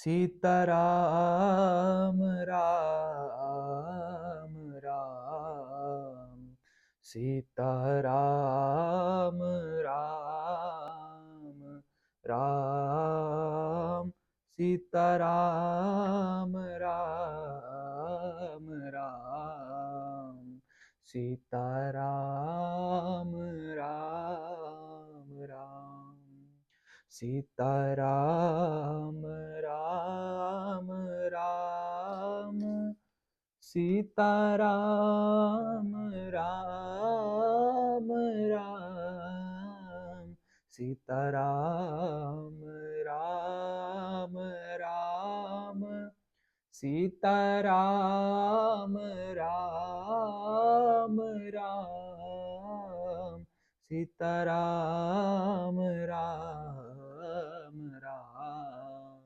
सीताराम राम राम, सीताराम राम राम, सीताराम राम राम, सीताराम राम राम, सीताराम राम राम, सीताराम राम राम, सीताराम राम राम, सीताराम राम राम, सीताराम राम राम,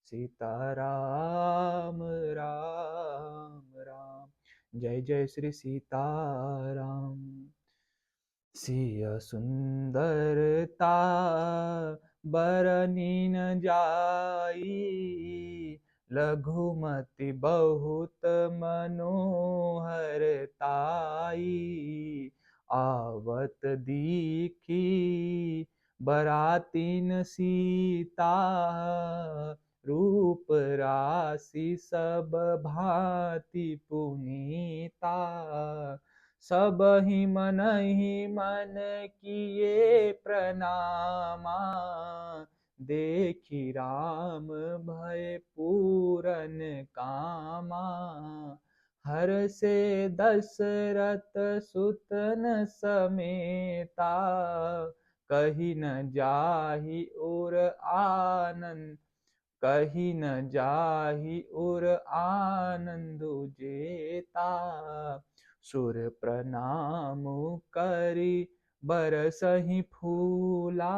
सीताराम राम राम। जय जय श्री सीताराम। सिय सुंदरता बरनी न जाई, लघुमति बहुत मनोहरताई। आवत दीखी बरातीन सीता, रूप राशि सब भांति पुनीता। सब ही मन किए प्रणामा, देखी राम भय पूरन कामा। हर से दशरथ सुतन समेता, कही न जाहि और आनंद, कही न जाहि और आनंद जेता। सुर प्रणाम करि बरसहि फूला,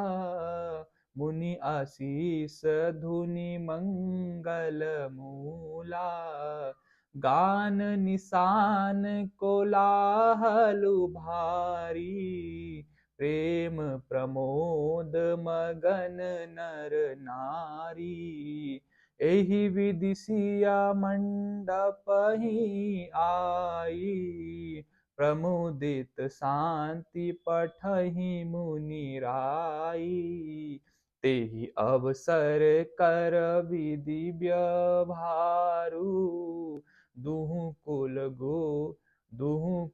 मुनि आशीष धुनि मंगल मूला। गान निशान कोलाहल भारी, प्रेम प्रमोद मगन नर नारी। एहि विधि सिया मंडप ही आई, प्रमुदित शांति पठहि मुनि राई। तेहि अवसर कर विधि व्यवहारु, दुहु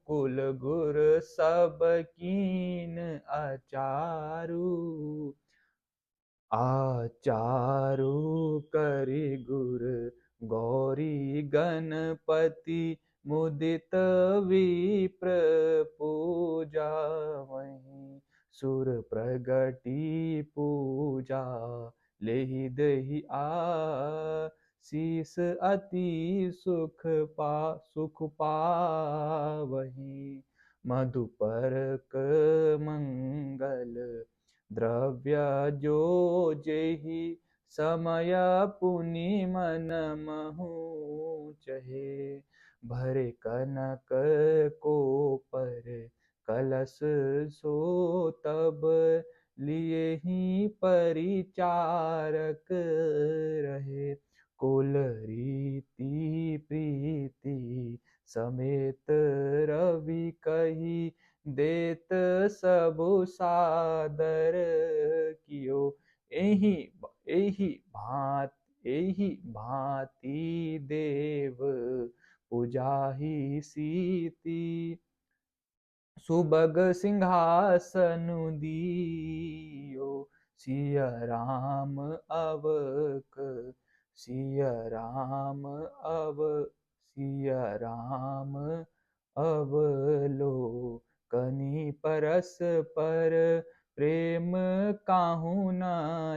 कुल गुर सब कीन आचारु। आचारु करि गुर गौरी गणपति, मुदित विप्र पूजा वहीं। सुर प्रगति पूजा लेहि देहि आशीष, अति सुख पावहीं। मधुपर्क मंगल द्रव्य जो जेहि, समय पुनि मन महु चहे। भरे कनक कोपर कलश सो तब, लिए ही परिचारक रहे। कुल रीति प्रीति समेत रवि कही, देत सबु सादर कियो। एहि भांति देव पुजाहि सीति, सुबग सिंहासन दियो। सिया राम अवक, सिया राम अव, सिया राम अवलोकनि परस्पर, प्रेम काहू न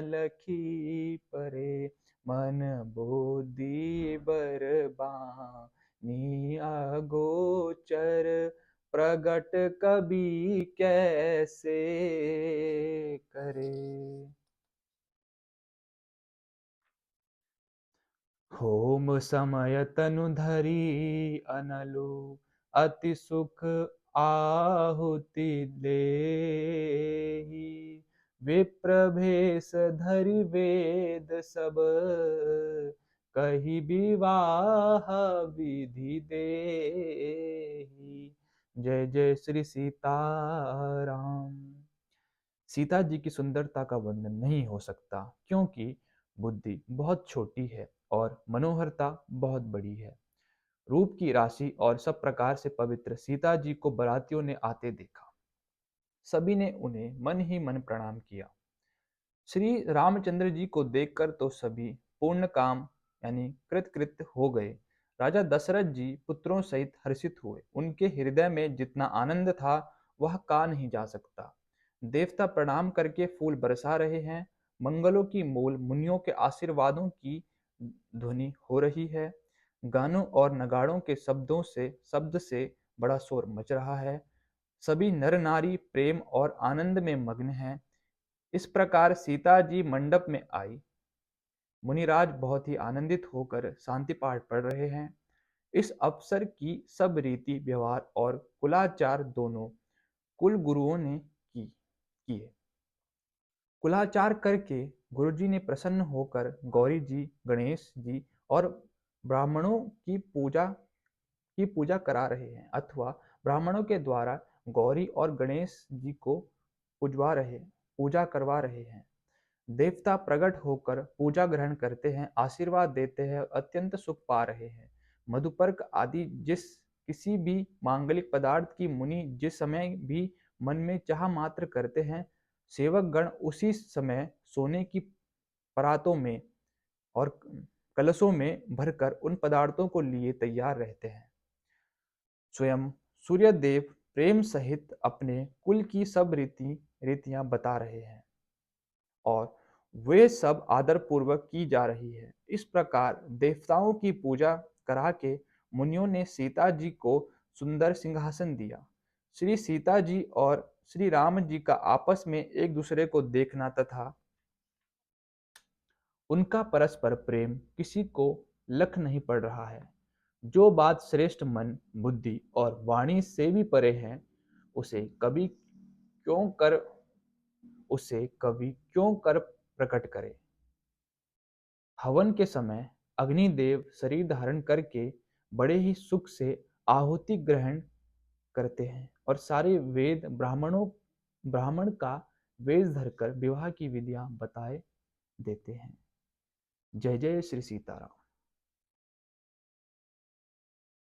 लखी परे। मन बोधि बरबानी अगोचर, प्रगट कबि कैसे करे। होम समय तनु धरि अनलु, अति सुख आहुति देहि। वे प्रभेस धरि वेद सब, कही विवाह विधि देहि। जय जय श्री सीताराम। सीता जी की सुंदरता का वर्णन नहीं हो सकता, क्योंकि बुद्धि बहुत छोटी है और मनोहरता बहुत बड़ी है। रूप की राशि और सब प्रकार से पवित्र सीता जी को बरातियों ने आते देखा। सभी ने उन्हें मन ही मन प्रणाम किया। श्री रामचंद्र जी को देखकर तो सभी पूर्ण काम यानी कृतकृत्य हो गए। राजा दशरथ जी पुत्रों सहित हर्षित हुए। उनके हृदय में जितना आनंद था वह कहा नहीं जा सकता। देवता प्रणाम करके फूल बरसा रहे हैं। मंगलों की मूल मुनियों के आशीर्वादों की ध्वनि हो रही है। गानों और नगाड़ों के शब्द से बड़ा शोर मच रहा है। सभी नर नारी प्रेम और आनंद में मग्न हैं। इस प्रकार सीता जी मंडप में आई। मुनिराज बहुत ही आनंदित होकर शांति पाठ पढ़ रहे हैं। इस अवसर की सब रीति व्यवहार और कुलाचार दोनों कुल गुरुओं ने किए। कुलाचार करके गुरुजी ने प्रसन्न होकर गौरी जी, गणेश जी और ब्राह्मणों की पूजा करा रहे हैं, अथवा ब्राह्मणों के द्वारा गौरी और गणेश जी को पूजा करवा रहे हैं। देवता प्रकट होकर पूजा ग्रहण करते हैं, आशीर्वाद देते हैं और अत्यंत सुख पा रहे हैं। मधुपर्क आदि जिस किसी भी मांगलिक पदार्थ की मुनि जिस समय भी मन में चाह मात्र करते हैं, सेवक गण उसी समय सोने की परातों में और कलशों में भरकर उन पदार्थों को लिए तैयार रहते हैं। स्वयं सूर्यदेव प्रेम सहित अपने कुल की सब रीतियां बता रहे हैं और वे सब आदर पूर्वक की जा रही है। इस प्रकार देवताओं की पूजा करा के मुनियों ने सीता जी को सुंदर सिंहासन दिया। श्री सीता जी और श्री राम जी का आपस में एक दूसरे को देखना तथा उनका परस्पर प्रेम किसी को लख नहीं पड़ रहा है। जो बात श्रेष्ठ मन, बुद्धि और वाणी से भी परे है, क्यों कर उसे कवि क्यों कर प्रकट करे। हवन के समय अग्निदेव शरीर धारण करके बड़े ही सुख से आहुति ग्रहण करते हैं और सारे वेद ब्राह्मण का वेश धरकर विवाह की विधियां बताए देते हैं। जय जय श्री सीताराम।